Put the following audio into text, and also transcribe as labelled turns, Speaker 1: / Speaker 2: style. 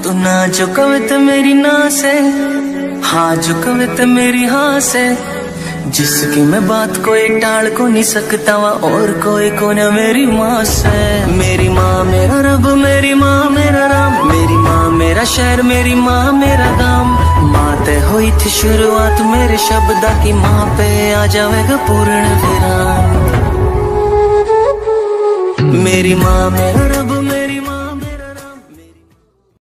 Speaker 1: तू ना जो कवित मेरी ना से, हाँ जो कवित मेरी हाँ से, जिसकी मैं बात कोई टाल को नहीं सकता वा और कोई को न मेरी माँ से। मेरी माँ मेरा रब, मेरी माँ मेरा राम, मेरी माँ मेरा शहर, मेरी माँ मेरा गांव। माँ ते हुई थी शुरुआत मेरे शब्दा की, माँ पे आ जाएगा पूर्ण विराम। मेरी माँ मेरा रब,